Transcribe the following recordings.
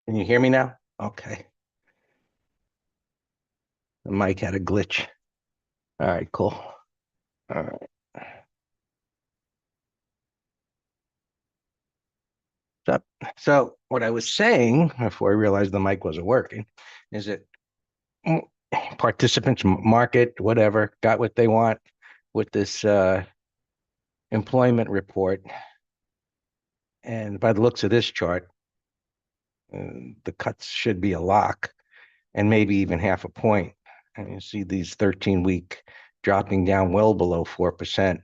Can you hear me now? Okay. The mic had a glitch. All right, cool. All right. So, so what I was saying before I realized the mic wasn't working is that mm, participants, market, whatever, got what they want with this employment report. And by the looks of this chart, the cuts should be a lock and maybe even half a point. And you see these 13-week dropping down well below 4%.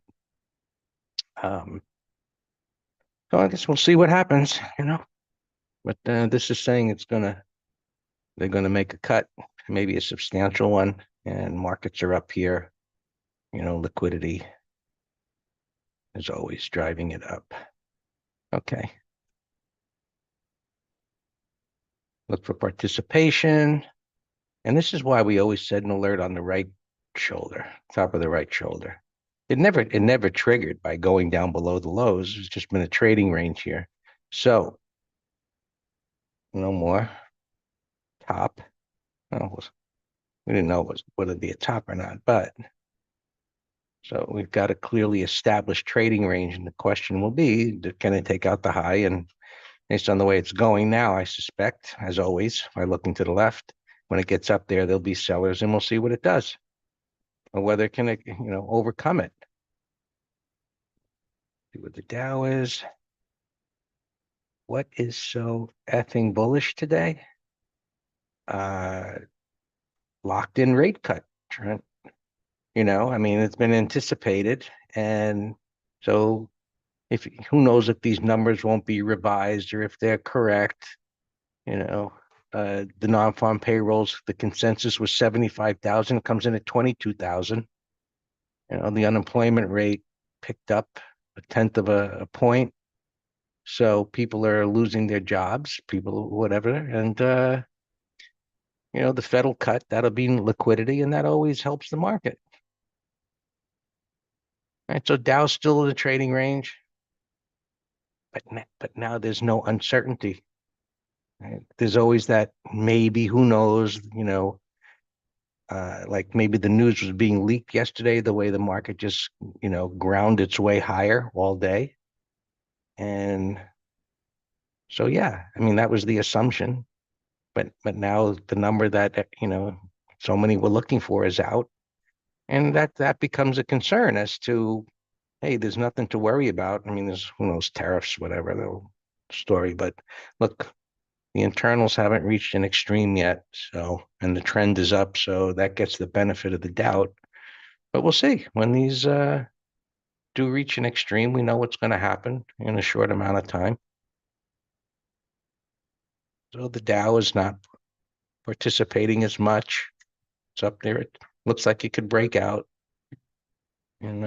So I guess we'll see what happens. But this is saying they're gonna make a cut, maybe a substantial one, and markets are up here. Liquidity is always driving it up. Okay. Look for participation. And this is why we always said an alert on the right shoulder, top of the right shoulder. It never triggered by going down below the lows. It's just been a trading range here. So no more top. Oh, we didn't know whether it'd be a top or not, but so we've got a clearly established trading range, and the question will be, can it take out the high? And based on the way it's going now, I suspect, as always, by looking to the left, when it gets up there, there'll be sellers, and we'll see what it does, or whether it can, overcome it. See what the Dow is. What is so effing bullish today? Locked in rate cut, Trent. I mean, it's been anticipated, and so who knows if these numbers won't be revised or if they're correct. You know, the non-farm payrolls, the consensus was 75,000, comes in at 22,000. The unemployment rate picked up a tenth of a point. So people are losing their jobs, people, whatever. And, the Fed will cut, that'll be liquidity, and that always helps the market. All right, so Dow's still in the trading range, but now there's no uncertainty. Right? There's always that maybe, who knows, like maybe the news was being leaked yesterday, the way the market just, ground its way higher all day. And so, yeah, I mean, that was the assumption. But now the number that, so many were looking for is out. And that becomes a concern as to, hey, there's nothing to worry about. I mean, there's, who knows, tariffs, whatever the story. But look, the internals haven't reached an extreme yet. So, and the trend is up. So that gets the benefit of the doubt. But we'll see when these do reach an extreme. We know what's going to happen in a short amount of time. So the Dow is not participating as much. It's up there. It looks like it could break out. And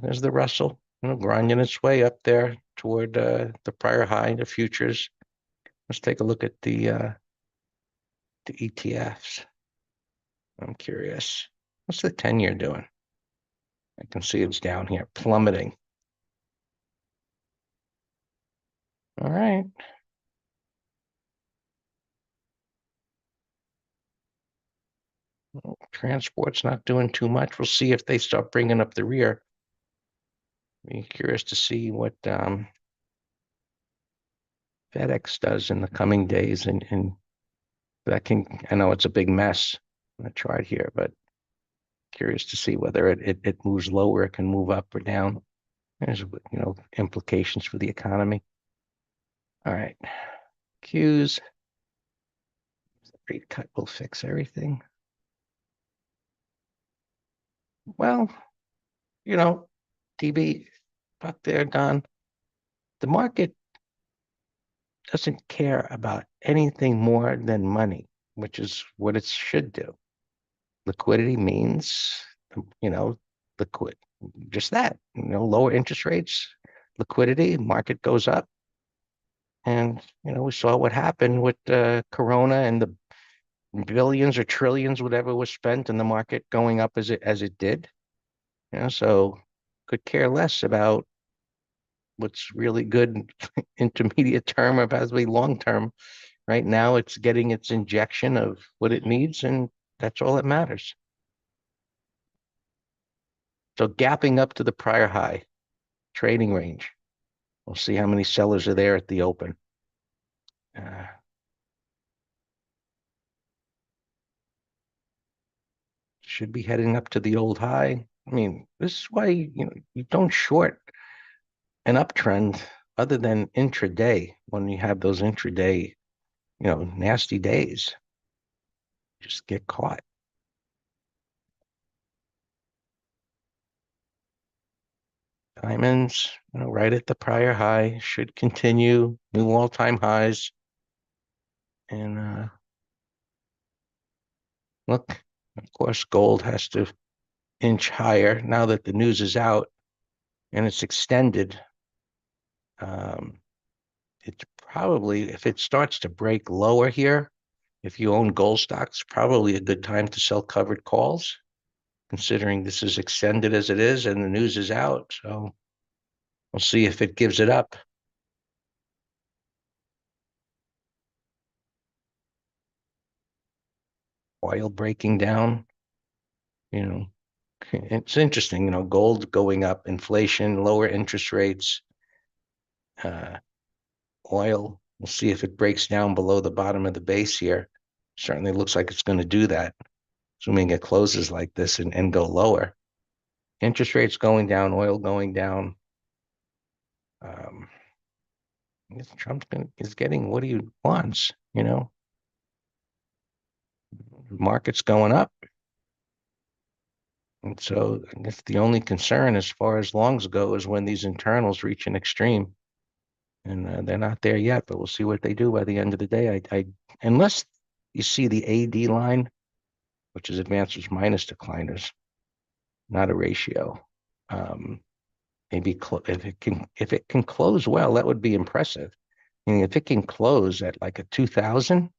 there's the Russell, grinding its way up there toward the prior high, the futures. Let's take a look at the ETFs. I'm curious. What's the 10-year doing? I can see it's down here, plummeting. All right. Well, transport's not doing too much. We'll see if they start bringing up the rear. Be curious to see what FedEx does in the coming days, and I know it's a big mess on the chart here, but curious to see whether it moves lower, it can move up or down. There's, implications for the economy. All right, Qs. Rate cut will fix everything. Well, DB, up there, Don. The market doesn't care about anything more than money, which is what it should do. Liquidity means, liquid, just that, lower interest rates, liquidity, market goes up. And, we saw what happened with Corona and the billions or trillions, whatever was spent in the market going up as it did. So could care less about what's really good intermediate term or possibly long term. Right now, it's getting its injection of what it needs, and that's all that matters. So gapping up to the prior high, trading range. We'll see how many sellers are there at the open. Should be heading up to the old high. I mean, this is why you don't short an uptrend other than intraday when you have those intraday, nasty days. Just get caught. Diamonds, right at the prior high, should continue new all-time highs. And look, of course, gold has to inch higher now that the news is out and it's extended. It's probably, if it starts to break lower here, if you own gold stocks, probably a good time to sell covered calls, considering this is extended as it is and the news is out. So we'll see if it gives it up. Oil breaking down, it's interesting, gold going up, inflation, lower interest rates, uh, oil. We'll see if it breaks down below the bottom of the base here. Certainly looks like it's going to do that, assuming it closes like this and go lower. Interest rates going down, oil going down. Um, Trump is getting what he wants, Market's going up. And so I guess the only concern as far as longs go is when these internals reach an extreme. And they're not there yet, but we'll see what they do by the end of the day. Unless you see the AD line, which is advancers minus decliners, not a ratio. Maybe if it can close well, that would be impressive. I mean, if it can close at like a 2000,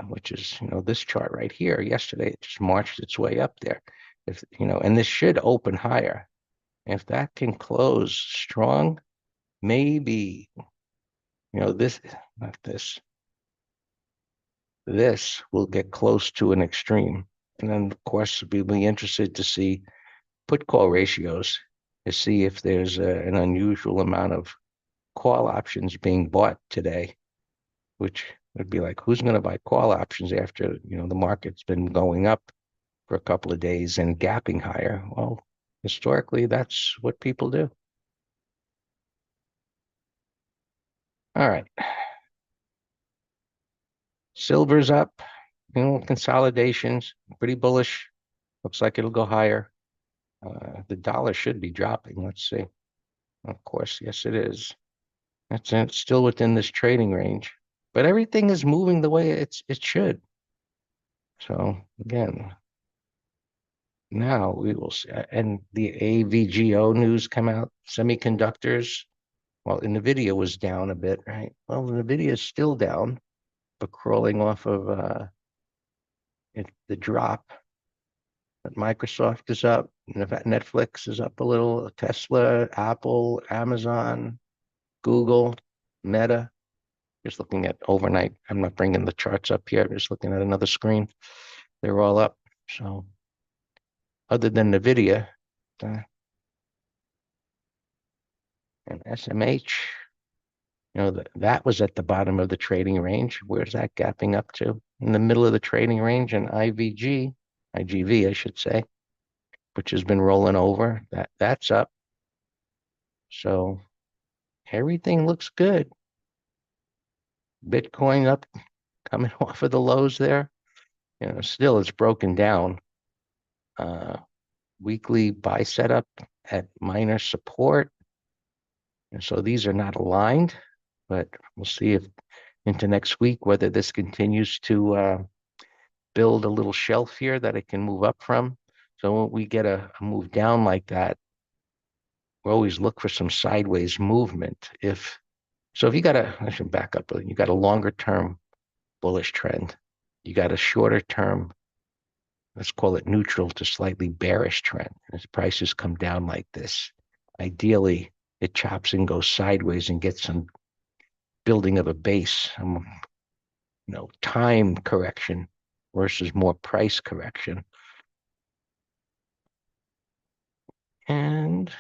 which is this chart right here. Yesterday, it just marched its way up there. If and this should open higher. If that can close strong, maybe this, not this. This will get close to an extreme. And then, of course, we'll be interested to see put call ratios to see if there's an unusual amount of call options being bought today, which would be like, who's going to buy call options after, the market's been going up for a couple of days and gapping higher? Well, historically, that's what people do. All right. Silver's up, consolidations, pretty bullish. Looks like it'll go higher. The dollar should be dropping. Let's see. Of course, yes, it is. It's still within this trading range, but everything is moving the way it should. So again, now we will see. And the AVGO news come out. Semiconductors. Well, Nvidia was down a bit, right? Well, Nvidia is still down, but crawling off of the drop. But Microsoft is up. Netflix is up a little. Tesla, Apple, Amazon, Google, Meta. Just looking at overnight. I'm not bringing the charts up here. I'm just looking at another screen. They're all up. So other than NVIDIA and SMH, that was at the bottom of the trading range. Where's that gapping up to? In the middle of the trading range. And IGV, I should say, which has been rolling over. That's up. So everything looks good. Bitcoin up, coming off of the lows there. Still it's broken down. Weekly buy setup at minor support. And so these are not aligned, but we'll see if into next week whether this continues to build a little shelf here that it can move up from. So when we get a move down like that, we always look for some sideways movement. If you got I should back up, you got a longer term bullish trend, you got a shorter term, let's call it neutral to slightly bearish trend. As prices come down like this, ideally it chops and goes sideways and gets some building of a base, time correction versus more price correction. And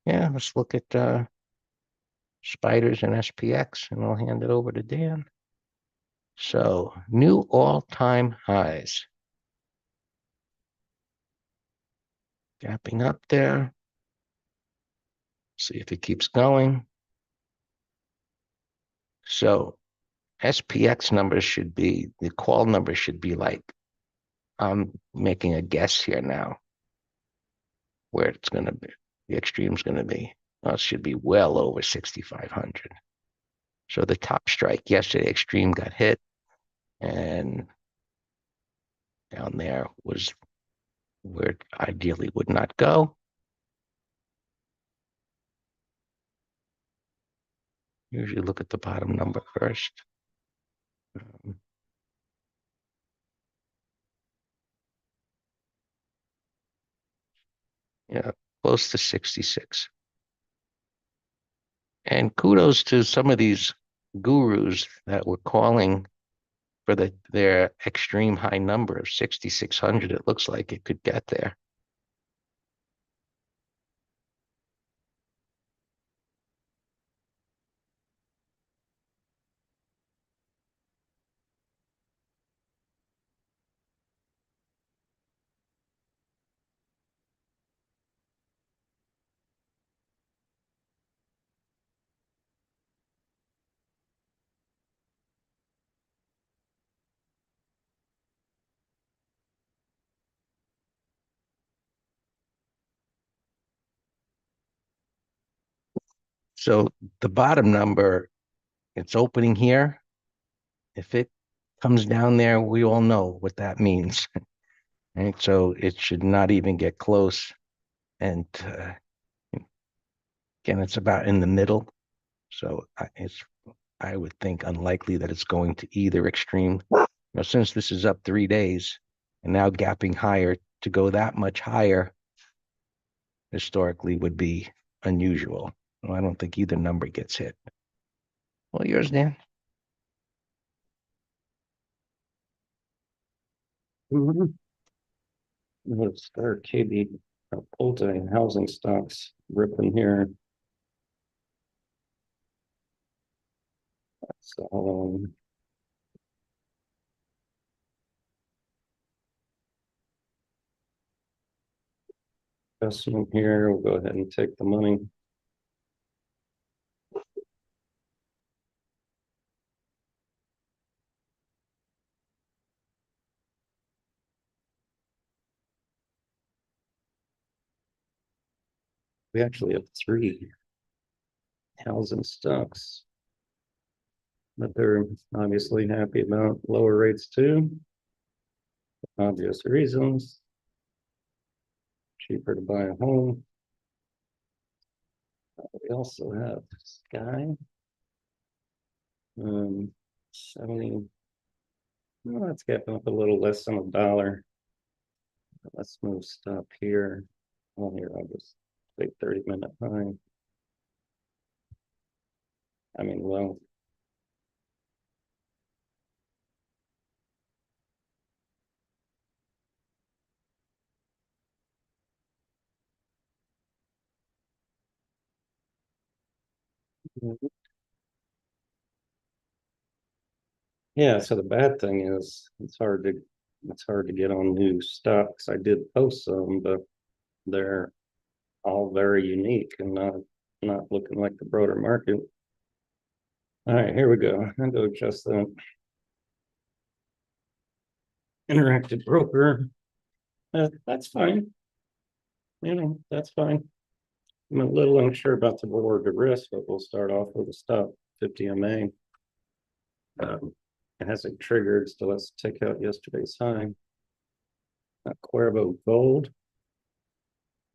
yeah, let's look at spiders and SPX, and I'll hand it over to Dan. So new all-time highs. Gapping up there. See if it keeps going. So SPX numbers should be, the call numbers should be like, I'm making a guess here now where it's going to be, the extreme's going to be. It should be well over 6,500. So the top strike yesterday, extreme got hit, and down there was where it ideally would not go. Usually look at the bottom number first. Yeah, close to 66. And kudos to some of these gurus that were calling for their extreme high number of 6,600. It looks like it could get there. So the bottom number, it's opening here. If it comes down there, we all know what that means. Right? So it should not even get close. And again, it's about in the middle. So I would think unlikely that it's going to either extreme. Since this is up 3 days and now gapping higher, to go that much higher historically would be unusual. Well, I don't think either number gets hit. Well, yours, Dan. Let's start KB Polta housing stocks ripping here. So investment here, we'll go ahead and take the money. We actually have 3 housing stocks that they're obviously happy about lower rates too. Obvious reasons. Cheaper to buy a home. We also have Sky. 70. Well, that's getting up a little less than $1. Let's move stop here. Oh, here, I'll just take 30-minute high. I mean, well, yeah, so the bad thing is it's hard to get on new stocks. I did post some, but they're all very unique and not looking like the broader market. All right, here we go. I'll go adjust that. Interactive broker. That's fine. That's fine. I'm a little unsure about the reward to risk, but we'll start off with a stop 50 MA. It hasn't triggered, so let's take out yesterday's high. Cuervo Gold.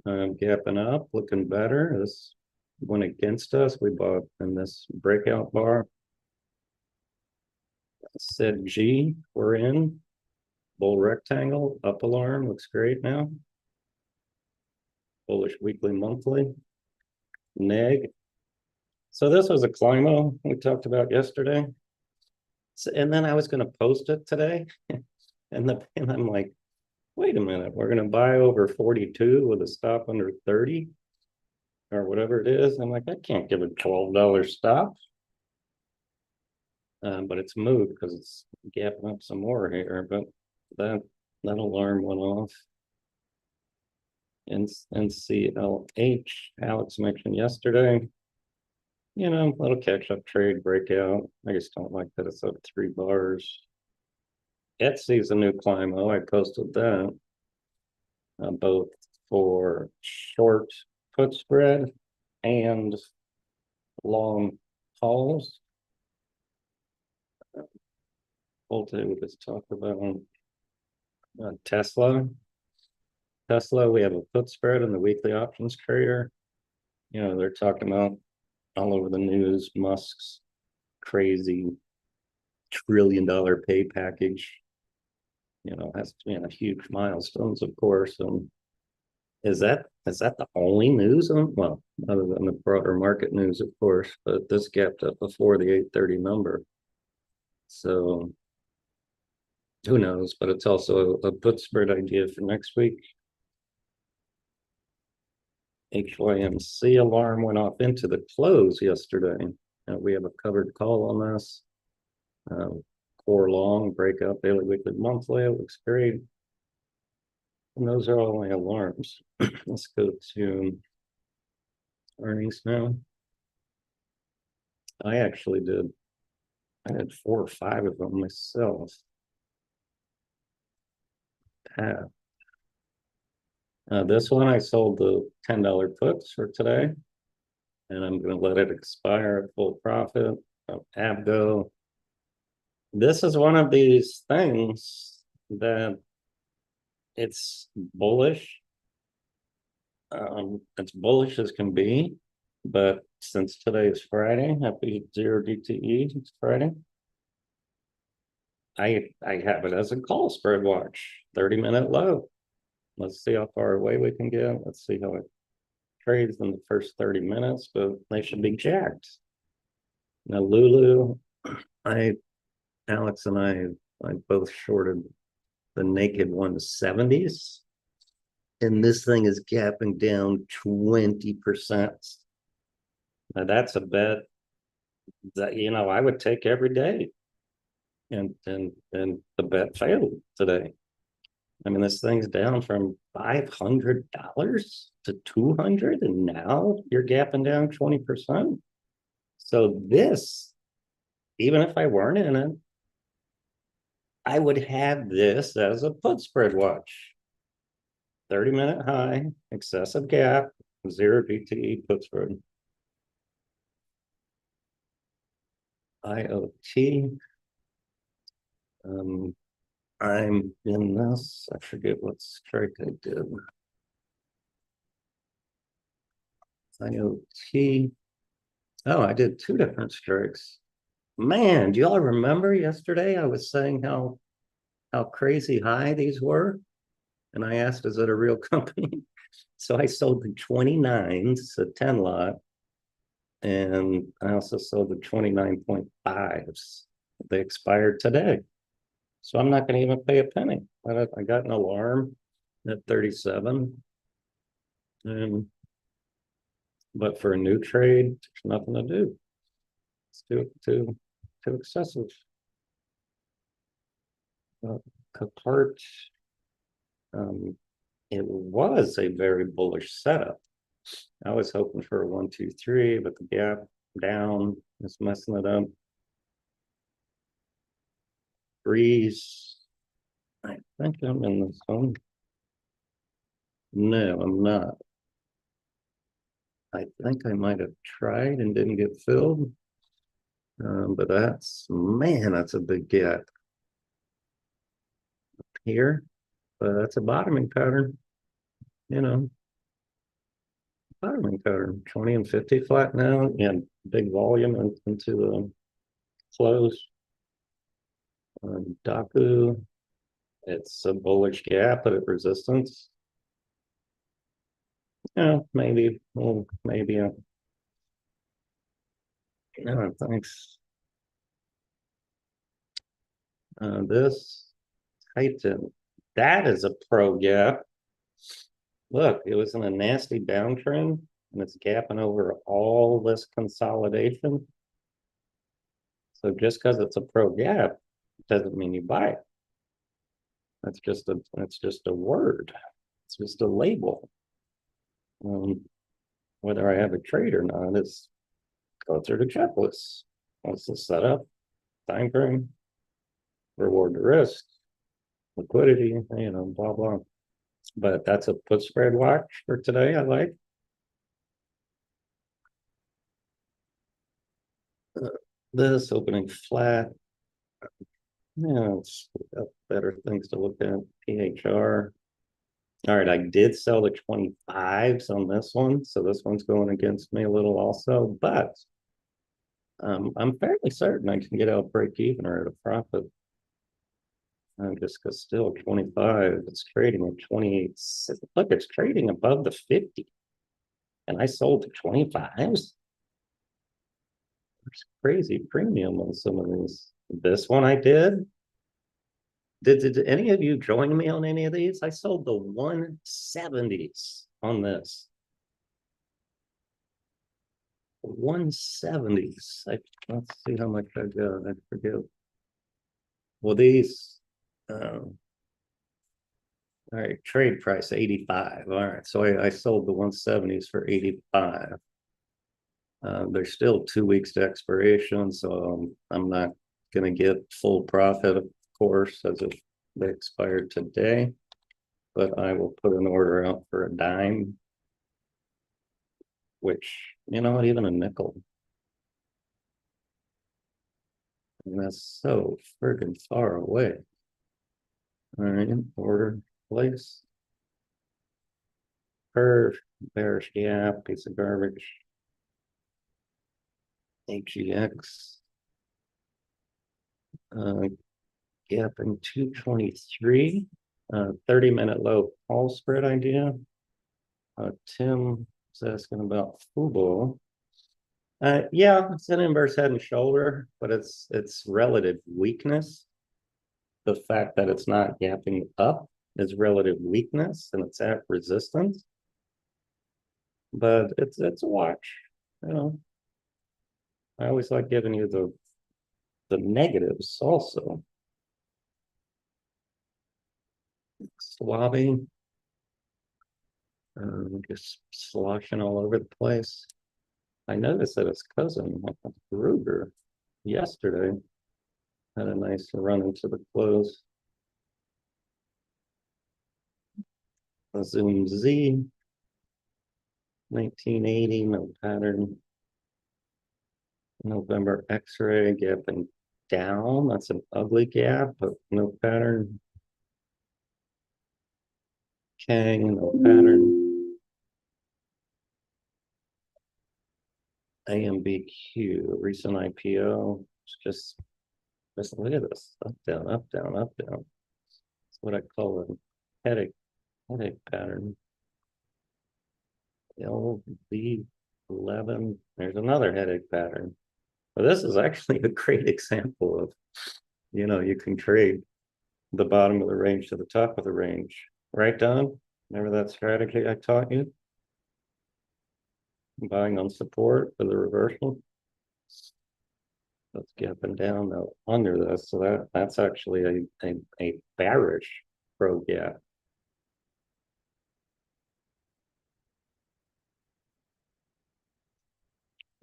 Gapping up, looking better. This went against us. We bought in this breakout bar. Said G, we're in. Bull rectangle, up alarm, looks great now. Bullish weekly, monthly. neg. So this was a Climo we talked about yesterday. And then I was gonna post it today. And I'm like, wait a minute, we're gonna buy over 42 with a stop under 30 or whatever it is. I'm like, I can't give a $12 stop. But it's moved because it's gapping up some more here, but that alarm went off. NCLH, Alex mentioned yesterday. Little catch-up trade breakout. I just don't like that it's up 3 bars. Etsy's a new Climo. I posted that. Both for short put spread and long calls. Volte, we just talked about Tesla. Tesla, we have a put spread in the weekly options trader. They're talking about all over the news, Musk's crazy $1 trillion pay package. Has to be huge milestones, of course. And is that the only news on, well, other than the broader market news, of course, but this gapped up before the 830 number. So who knows, but it's also a put spread idea for next week. HYMC alarm went off into the close yesterday. We have a covered call on this. Core long, breakout, daily, weekly, monthly. It looks great. And those are all my alarms. Let's go to earnings now. I had 4 or 5 of them myself. This one I sold the $10 puts for today, and I'm going to let it expire at full profit. Abgo. This is one of these things that it's bullish. It's bullish as can be, but since today is Friday, happy 0 DTE, it's Friday. I have it as a call spread watch, 30-minute low. Let's see how far away we can get. Let's see how it trades in the first 30 minutes, but they should be jacked. Now, Lulu, Alex and I both shorted the naked 170s, and this thing is gapping down 20%. Now, that's a bet that I would take every day, and the bet failed today. I mean, this thing's down from $500 to $200, and now you're gapping down 20%. So this, even if I weren't in it, I would have this as a put spread watch. 30-minute high, excessive gap, 0 DTE put spread. IoT. I'm in this. I forget what strike I did. IoT. Oh, I did 2 different strikes. Man, do y'all remember yesterday I was saying how crazy high these were? And I asked, is it a real company? So I sold the 29s, a 10 lot. And I also sold the 29.5s. They expired today. So I'm not going to even pay a penny. I got an alarm at 37. But for a new trade, there's nothing to do. It's too excessive. Capart, it was a very bullish setup. I was hoping for a 1, 2, 3, but the gap down is messing it up. Breeze. I think I'm in the zone. No, I'm not. I think I might have tried and didn't get filled. But that's a big gap here. But that's a bottoming pattern. Bottoming pattern. 20 and 50 flat now, and big volume into the close. Daku, it's a bullish gap, but at resistance. Yeah, maybe a No, thanks. This Titan, that is a pro gap. Look, it was in a nasty downtrend and it's gapping over all this consolidation. So just because it's a pro gap doesn't mean you buy it. That's just a word. It's just a label. Whether I have a trade or not is go through the checklist. What's the setup, time frame, reward to risk, liquidity, blah blah. But that's a put spread watch for today. I like. This opening flat. Yeah, it's got better things to look at. PHR. All right, I did sell the 25s on this one, so this one's going against me a little also, but I'm fairly certain I can get out break even or at a profit. Just because still 25, it's trading at 28. Look, it's trading above the 50. And I sold the 25s. There's crazy premium on some of these. This one I did. Did any of you join me on any of these? I sold the 170s on this. 170s. Let's see how much I got. I forget. Well, these, all right, trade price 85. All right, so I sold the 170s for 85. There's still 2 weeks to expiration, so I'm not going to get full profit, of course, as if they expired today. But I will put an order out for a dime, which, not even a nickel. And that's so friggin' far away. All right, order place. Curve, bearish gap, piece of garbage. HEX. Gap in 223. 30-minute low call spread idea. Tim is asking about Fubo. Yeah, it's an inverse head and shoulder, but it's relative weakness. The fact that it's not gapping up is relative weakness, and it's at resistance. But it's a watch, I always like giving you the negatives also. Swabbing. Just sloshing all over the place. I noticed that his cousin, Ruger, yesterday had a nice run into the close. A Zoom Z, 1980, no pattern. November X-ray gapping down. That's an ugly gap, but no pattern. Kang, no pattern. AMBQ, recent IPO. Just look at this. Up, down, up, down, up, down. That's what I call a headache pattern. LB11. There's another headache pattern. But this is actually a great example of, you can trade the bottom of the range to the top of the range. Right, Don? Remember that strategy I taught you? Buying on support for the reversal. Let's get up and down though under this. So that's actually a bearish pro gap.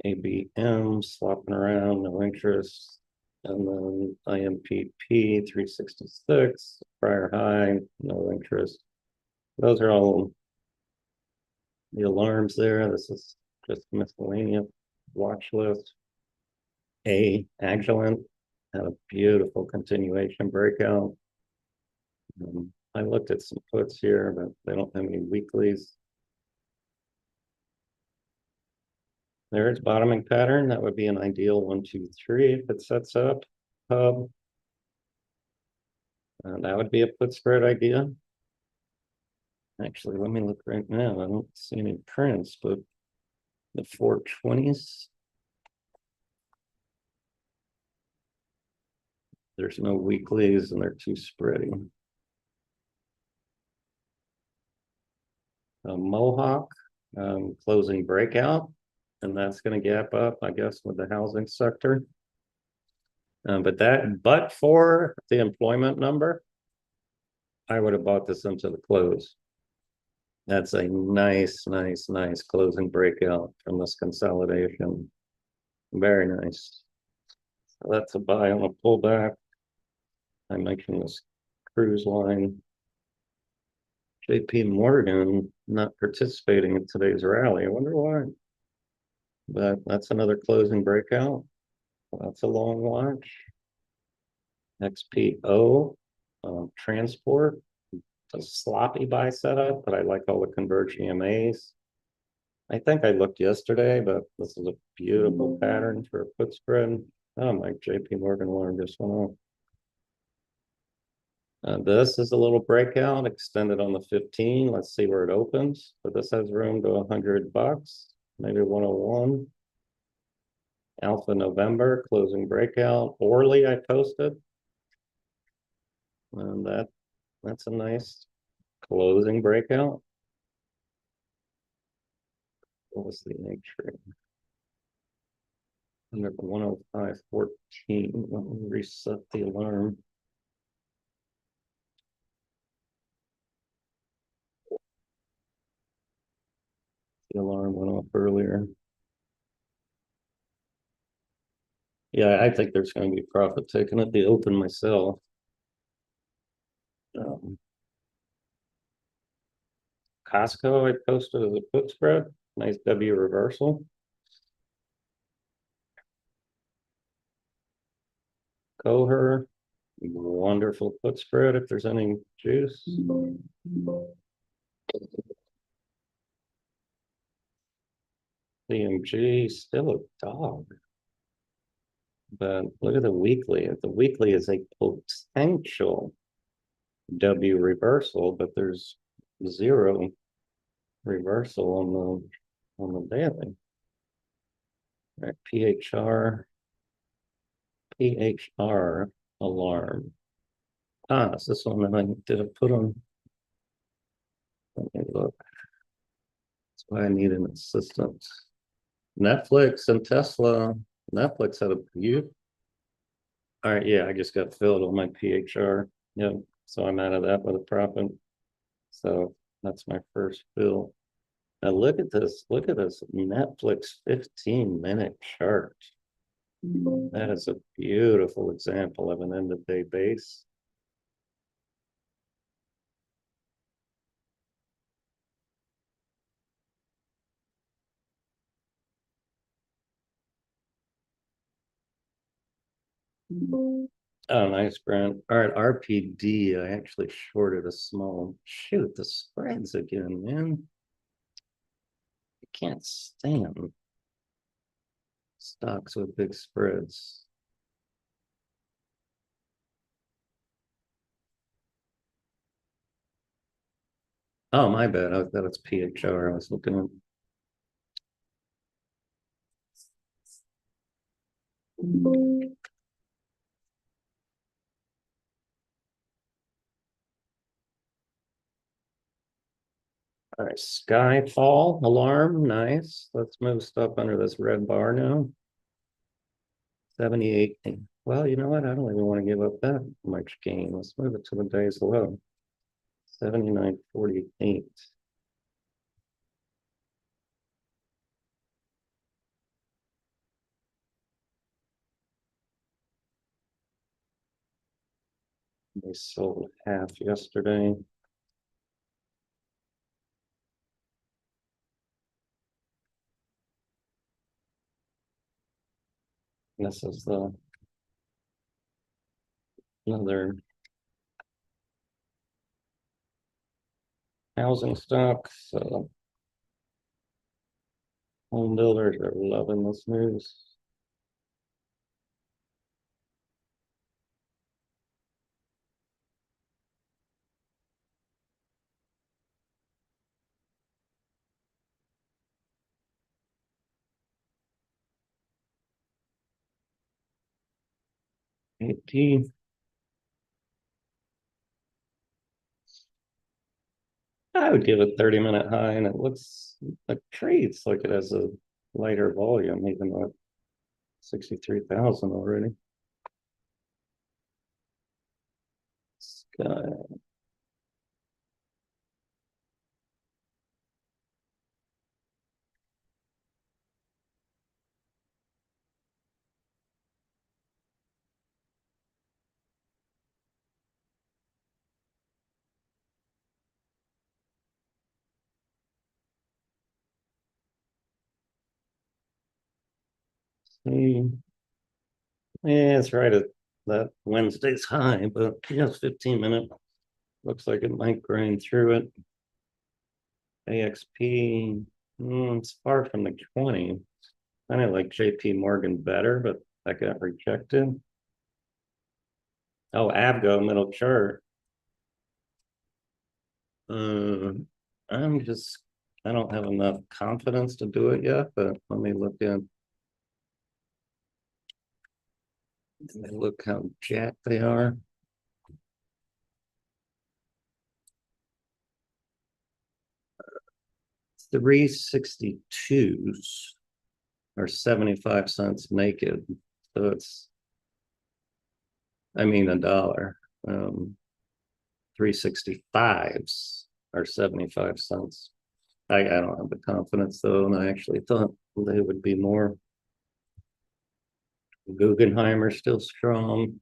ABM slopping around, no interest. And then IMPP 366, prior high, no interest. Those are all the alarms there. This is just miscellaneous watch list. Agilent had a beautiful continuation breakout. I looked at some puts here, but they don't have any weeklies. There's bottoming pattern. That would be an ideal 1, 2, 3 if it sets up. Hub. That would be a put spread idea. Actually, let me look right now. I don't see any prints, but the 420s. There's no weeklies and they're too spready. Mohawk, closing breakout, and that's going to gap up, I guess, with the housing sector. But for the employment number, I would have bought this into the close. That's a nice closing breakout from this consolidation. Very nice. So that's a buy on a pullback. I mentioned this cruise line. JP Morgan not participating in today's rally. I wonder why. But that's another closing breakout. That's a long watch. XPO, transport, a sloppy buy setup, but I like all the converge EMAs. I think I looked yesterday, but this is a beautiful pattern for a put spread. Oh, my JP Morgan alarm just went off. This is a little breakout extended on the 15. Let's see where it opens. But this has room to $100, maybe 101. Alpha November closing breakout. Orly I posted. And that's a nice closing breakout. What was the nature? Under 105.14. Let me reset the alarm. The alarm went off earlier. Yeah, I think there's going to be profit taken at the open myself. Costco, I posted as a put spread. Nice W reversal. Coher, wonderful put spread if there's any juice. CMG, still a dog. But look at the weekly. The weekly is a potential W reversal, but there's zero reversal on the daily. All right, PHR alarm. Is this one that I did I put on? Let me look. That's why I need an assistant. Netflix and Tesla. Netflix had a view. All right, yeah, I just got filled on my PHR. Yep, so I'm out of that with a profit. So that's my first fill. Now look at this Netflix 15-minute chart. That is a beautiful example of an end of day base. Oh, nice, Brent. All right, RPD. I actually shorted a small. Shoot, the spreads again, man. I can't stand stocks with big spreads. Oh, my bad. I thought it's PHR. I was looking at. All right, Skyfall alarm. Nice. Let's move stuff under this red bar now. 78. Well, you know what? I don't even want to give up that much gain. Let's move it to the day's low. 79.48. They sold half yesterday. This is the another housing stock. So home builders are loving this news. AP I would give it 30-minute high, and it looks like trades like it has a lighter volume, even though it's 63,000 already. Sky. See. Yeah, it's right at that Wednesday's high, but yes, 15-minute. Looks like it might grind through it. AXP, it's far from the 20. Kind of like JP Morgan better, but that got rejected. Oh, Avgo middle chart. I'm just, I don't have enough confidence to do it yet, but let me look in. Let me look how jacked they are. $362s or 75 cents naked. So it's, I mean, a dollar. 365s or 75 cents. I don't have the confidence though, and I actually thought they would be more. Guggenheimer still strong.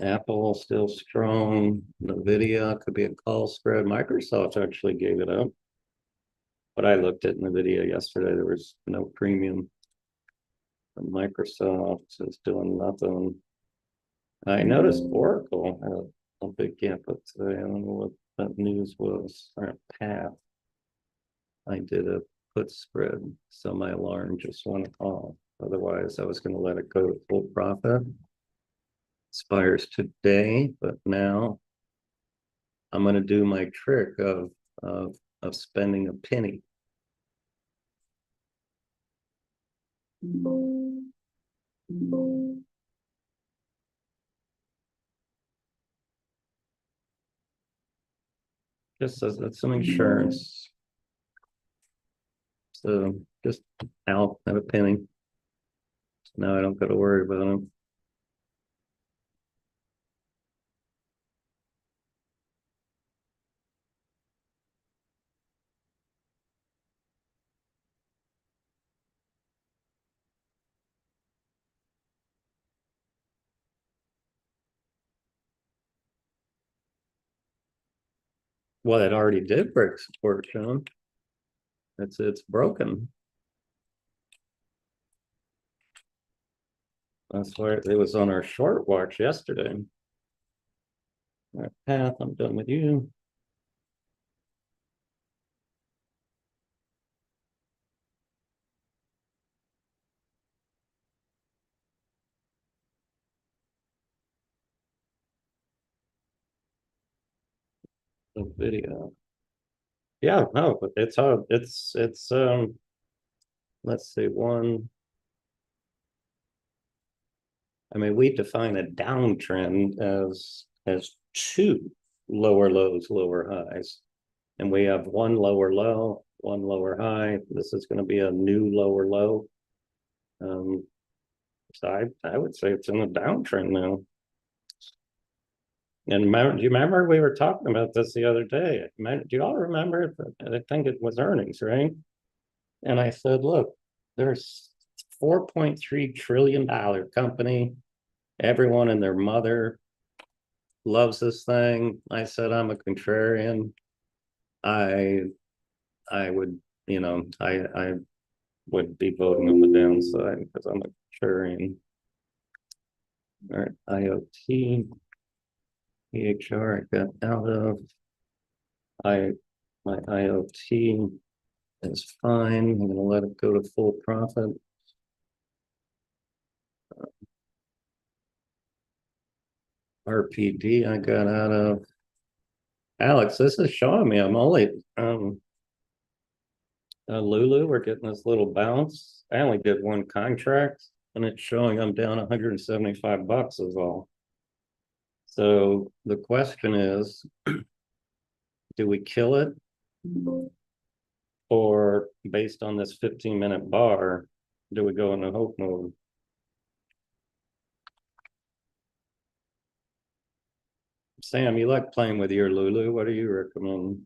Apple still strong. Nvidia could be a call spread. Microsoft actually gave it up. But I looked at Nvidia yesterday. There was no premium. Microsoft is doing nothing. I noticed Oracle had a big gap up today. I don't know what that news was. Or path. I did a put spread, so my alarm just went off. Otherwise, I was going to let it go to full profit. Expires today, but now I'm going to do my trick of spending a penny. Just as that's some insurance. So just out at a penny. So now I don't got to worry about them. Well, it already did break support, Sean. It's broken. That's why it was on our short watch yesterday. All right, Path, I'm done with you. The video. Yeah, no, but it's hard. It's let's see, one. I mean, we define a downtrend as two lower lows, lower highs. And we have one lower low, one lower high. This is going to be a new lower low. So I would say it's in a downtrend now. And do you remember we were talking about this the other day? Do you all remember? I think it was earnings, right? And I said, look, there's $4.3 trillion company. Everyone and their mother loves this thing. I said, I'm a contrarian. I would, I would be voting on the downside because I'm a contrarian. All right, IoT, EHR, I got out of. My IoT is fine. I'm going to let it go to full profit. RPD, I got out of. Alex, this is showing me I'm only Lulu, we're getting this little bounce. I only did one contract and it's showing I'm down $175 is all. So the question is, do do we kill it? Or based on this 15-minute bar, do we go into hope mode? Sam, you like playing with your Lulu. What do you recommend?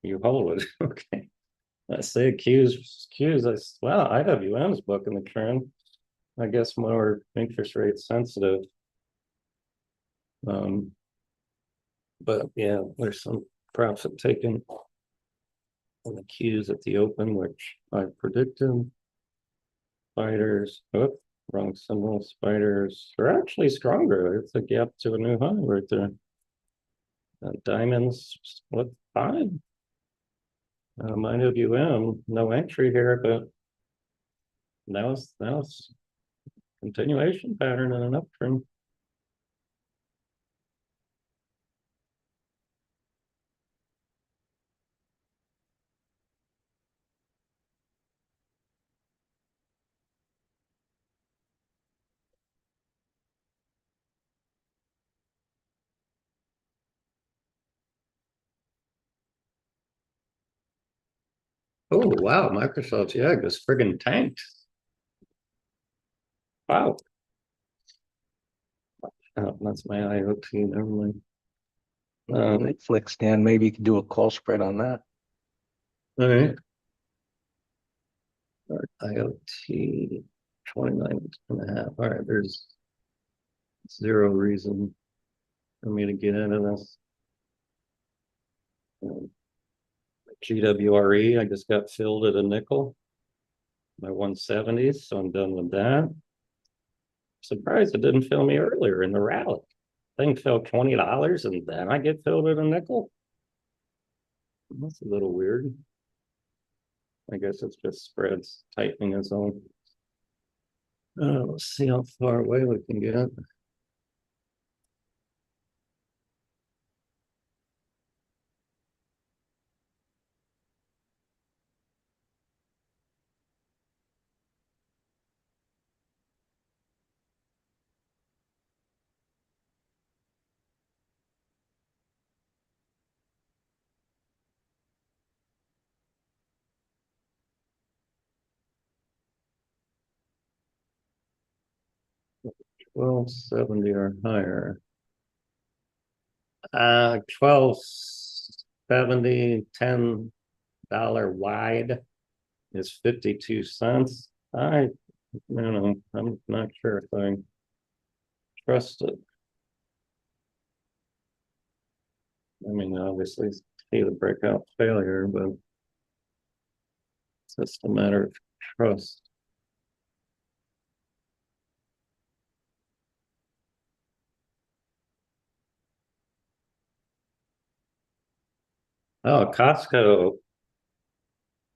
You hold it. Okay. I say Q's. Well, IWM's booking the trend. I guess more interest rate sensitive. But yeah, there's some profit taken on the Q's at the open, which I predicted. Spiders, oh, wrong symbol. Spiders are actually stronger. It's a gap to a new high right there. Diamonds split 5. Mine WM, no entry here, but that was continuation pattern in an uptrend. Oh wow, Microsoft's egg is friggin' tanked. Wow. Oh, that's my IoT, never mind. Netflix, Dan, maybe you could do a call spread on that. All right. All right, IoT 29.5. All right, there's 0 reason for me to get into this. GWRE, I just got filled at a nickel. My 170s, so I'm done with that. Surprised it didn't fill me earlier in the rally. Thing fell $20 and then I get filled at a nickel. That's a little weird. I guess it's just spreads tightening its own. Let's see how far away we can get. $12.70 or higher. 12.70, $10 wide is 52 cents. I don't know. I'm not sure if I trust it. I mean, obviously, see the breakout failure, but it's just a matter of trust. Oh, Costco.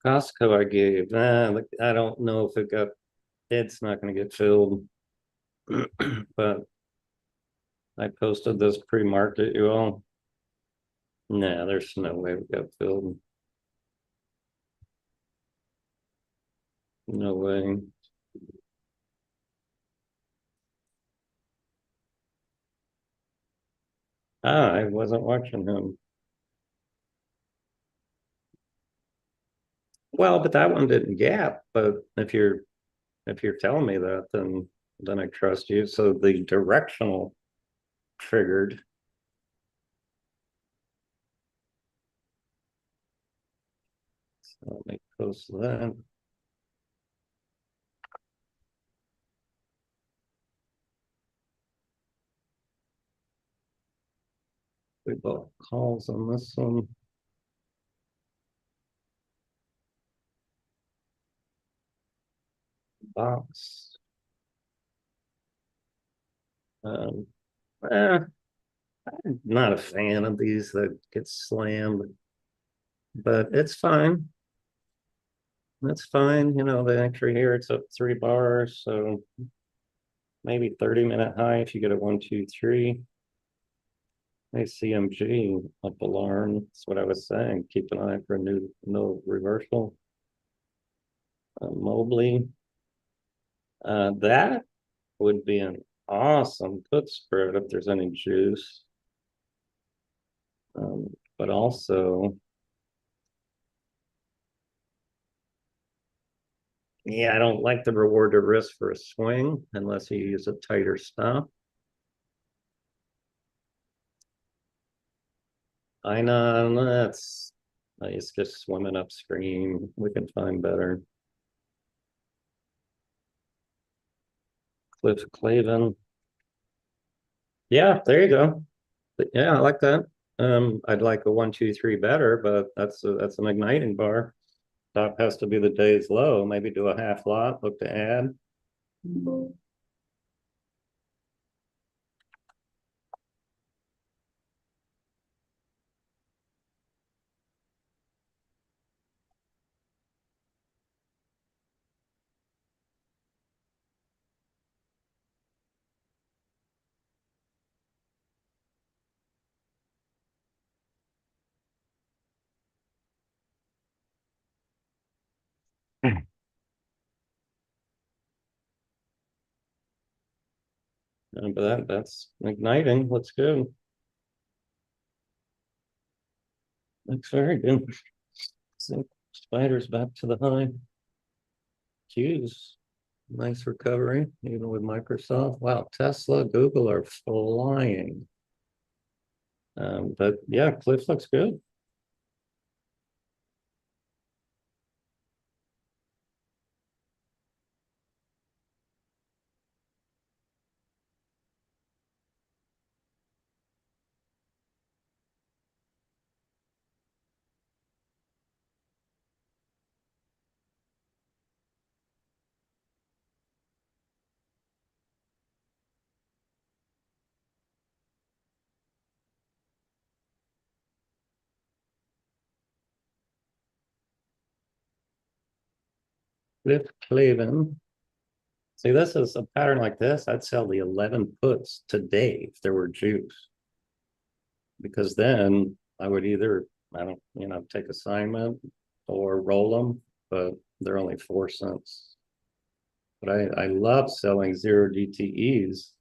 Costco, I gave. I don't know if it's not going to get filled, but I posted this pre-market, you all. Nah, there's no way we got filled. No way. I wasn't watching him. Well, but that one didn't gap. But if you're telling me that, then I trust you. So the directional triggered. So let me post that. We bought calls on this one. Box. Um, I'm not a fan of these that get slammed, but it's fine. That's fine. You know, the entry here, it's up 3 bars, so maybe 30-minute high if you get a 1, 2, 3. Hey, CMG up alarm. That's what I was saying. Keep an eye for a no reversal. Mobley. That would be an awesome put spread if there's any juice. But also, yeah, I don't like the reward to risk for a swing unless you use a tighter stop. I know that's it's just swimming upstream. We can find better. Cliff Clavin. Yeah, there you go. But yeah, I like that. I'd like a 1, 2, 3 better, but that's an igniting bar. Top has to be the day's low. Maybe do a half lot, look to add. But that's igniting. Looks good. Looks very good. So spiders back to the high. Q's. Nice recovery, even with Microsoft. Wow, Tesla, Google are flying. But yeah, Cliff looks good. Cliff Clavin. See, this is a pattern like this. I'd sell the 11 puts today if there were juice. Because then I would either, I don't, take assignment or roll them, but they're only 4 cents. But I love selling zero DTEs,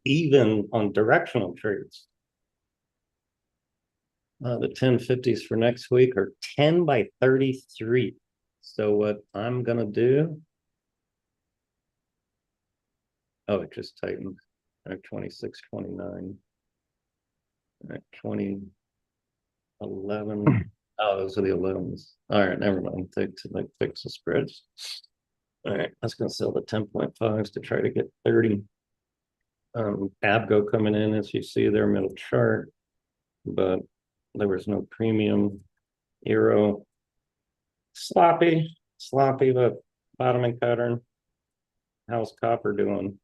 even on directional trades. The 1050s for next week are 10 by 33. So what I'm gonna do, oh, it just tightened at 26.29. At 2011. Oh, those are the 11s. All right, never mind. Fix the spreads. All right, I was gonna sell the 10.5s to try to get 30. Abgo coming in as you see their middle chart, but there was no premium. Euro sloppy, but bottoming pattern. How's copper doing?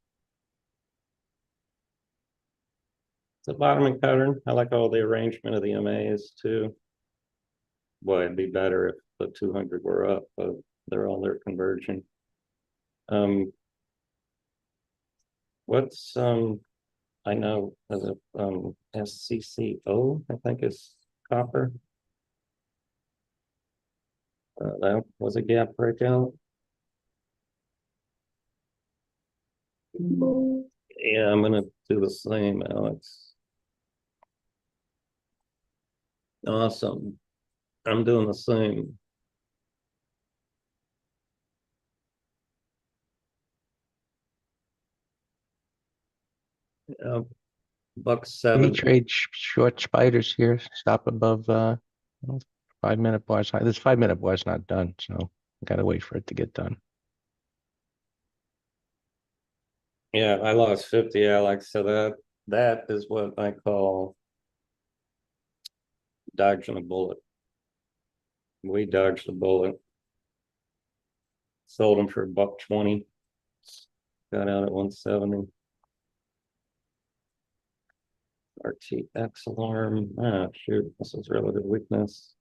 It's a bottoming pattern. I like all the arrangement of the MAs too. Boy, it'd be better if the 200 were up, but they're converging. What's I know as a SCCO, I think is copper. That was a gap breakout. Yeah, I'm gonna do the same, Alex. Awesome. I'm doing the same. Buck We 7. trade short spiders here. Stop above 5 minute bar's high. This 5 minute bar's not done, so I gotta wait for it to get done. Yeah, I lost 50, Alex. So that is what I call dodging a bullet. We dodged the bullet. Sold them for a buck 20. Got out at 170. RTX alarm. Ah, shoot, this is relative weakness.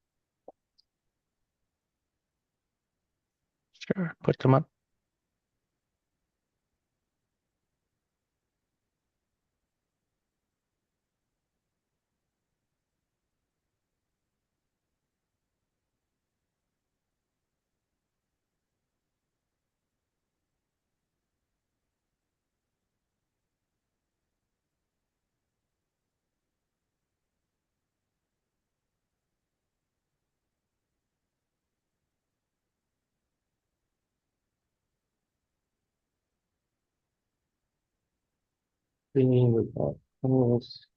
Sure, put them up. see, we bought those.